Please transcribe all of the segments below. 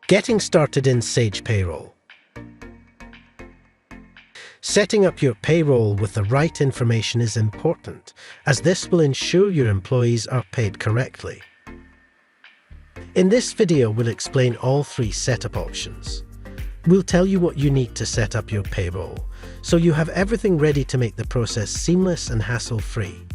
Getting started in Sage Payroll. Setting up your payroll with the right information is important, as this will ensure your employees are paid correctly. In this video, we'll explain all three setup options. We'll tell you what you need to set up your payroll, so you have everything ready to make the process seamless and hassle-free.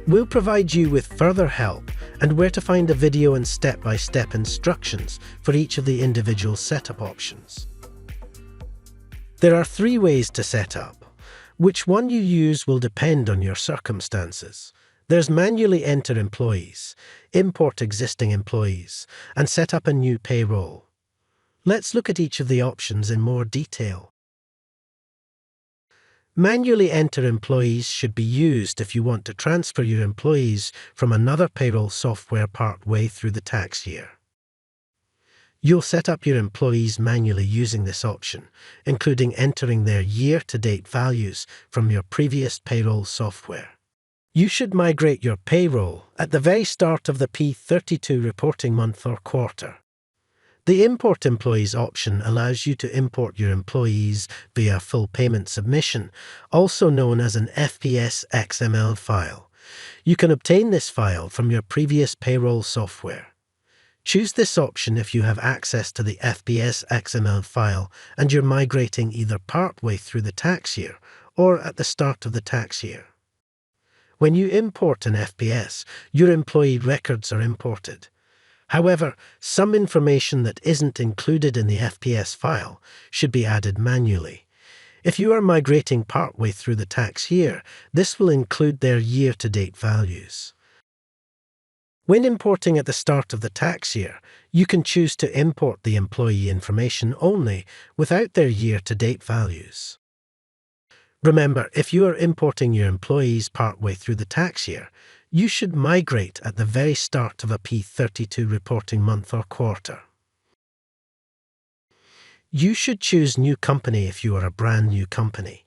We'll provide you with further help and where to find a video and step-by-step instructions for each of the individual setup options. There are three ways to set up. Which one you use will depend on your circumstances. There's manually enter employees, import existing employees, and set up a new payroll. Let's look at each of the options in more detail. Manually enter employees should be used if you want to transfer your employees from another payroll software part way through the tax year. You'll set up your employees manually using this option, including entering their year-to-date values from your previous payroll software. You should migrate your payroll at the very start of the P32 reporting month or quarter. The Import Employees option allows you to import your employees via full payment submission, also known as an FPS XML file. You can obtain this file from your previous payroll software. Choose this option if you have access to the FPS XML file and you're migrating either partway through the tax year or at the start of the tax year. When you import an FPS, your employee records are imported. However, some information that isn't included in the FPS file should be added manually. If you are migrating partway through the tax year, this will include their year-to-date values. When importing at the start of the tax year, you can choose to import the employee information only without their year-to-date values. Remember, if you are importing your employees partway through the tax year, you should migrate at the very start of a P32 reporting month or quarter. You should choose New Company if you are a brand new company,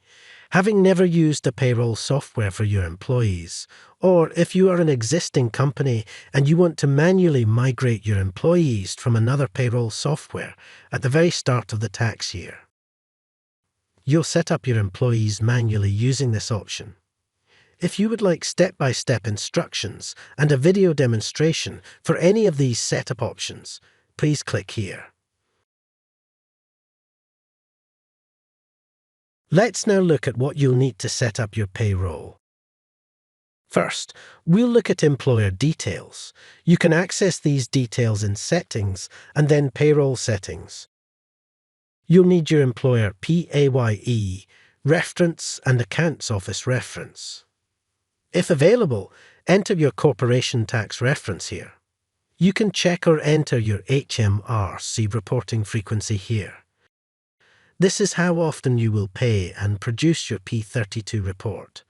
having never used a payroll software for your employees, or if you are an existing company and you want to manually migrate your employees from another payroll software at the very start of the tax year. You'll set up your employees manually using this option. If you would like step-by-step instructions and a video demonstration for any of these setup options, please click here. Let's now look at what you'll need to set up your payroll. First, we'll look at employer details. You can access these details in Settings and then Payroll Settings. You'll need your employer PAYE, reference and accounts office reference. If available, enter your corporation tax reference here. You can check or enter your HMRC reporting frequency here. This is how often you will pay and produce your P32 report.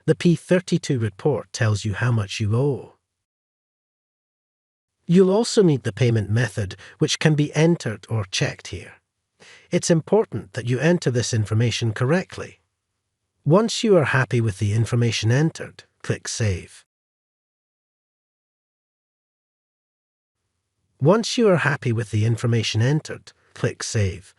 The P32 report tells you how much you owe. You'll also need the payment method, which can be entered or checked here. It's important that you enter this information correctly. Once you are happy with the information entered, click Save. Once you are happy with the information entered, click Save.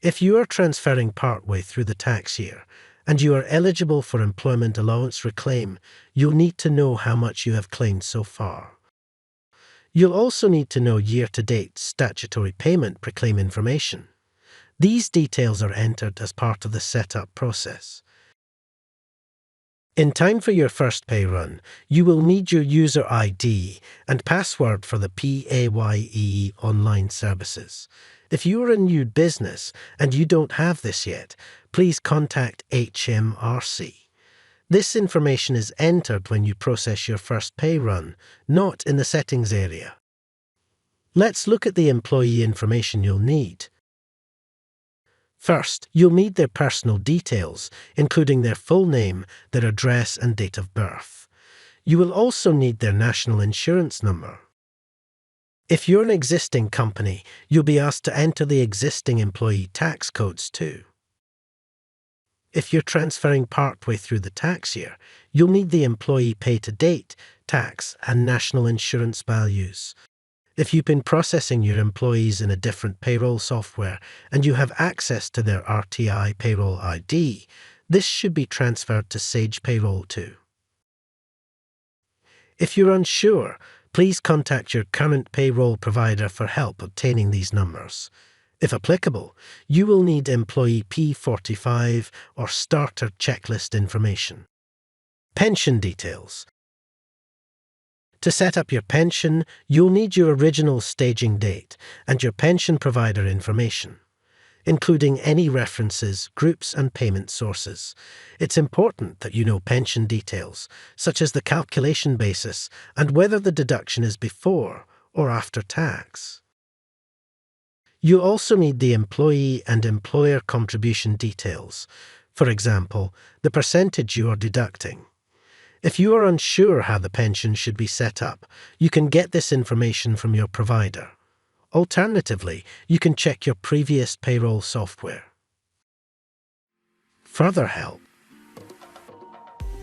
If you are transferring partway through the tax year and you are eligible for employment allowance reclaim, you'll need to know how much you have claimed so far. You'll also need to know year-to-date statutory payment preclaim information. These details are entered as part of the setup process. In time for your first pay run, you will need your user ID and password for the PAYE online services. If you are a new business and you don't have this yet, please contact HMRC. This information is entered when you process your first pay run, not in the settings area. Let's look at the employee information you'll need. First, you'll need their personal details, including their full name, their address and date of birth. You will also need their national insurance number. If you're an existing company, you'll be asked to enter the existing employee tax codes too. If you're transferring partway through the tax year, you'll need the employee pay-to-date, tax and national insurance values. If you've been processing your employees in a different payroll software and you have access to their RTI payroll ID, this should be transferred to Sage Payroll too. If you're unsure, please contact your current payroll provider for help obtaining these numbers. If applicable, you will need employee P45 or starter checklist information. Pension details. To set up your pension, you'll need your original staging date and your pension provider information, including any references, groups, and payment sources. It's important that you know pension details, such as the calculation basis and whether the deduction is before or after tax. You'll also need the employee and employer contribution details, for example, the percentage you are deducting. If you are unsure how the pension should be set up, you can get this information from your provider. Alternatively, you can check your previous payroll software. Further help.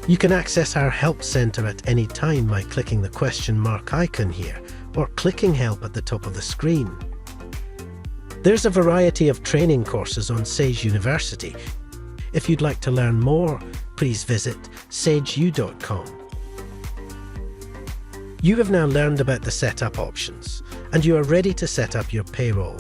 You can access our Help Center at any time by clicking the question mark icon here or clicking Help at the top of the screen. There's a variety of training courses on Sage University. If you'd like to learn more, please visit sageu.com. You have now learned about the setup options, and you are ready to set up your payroll.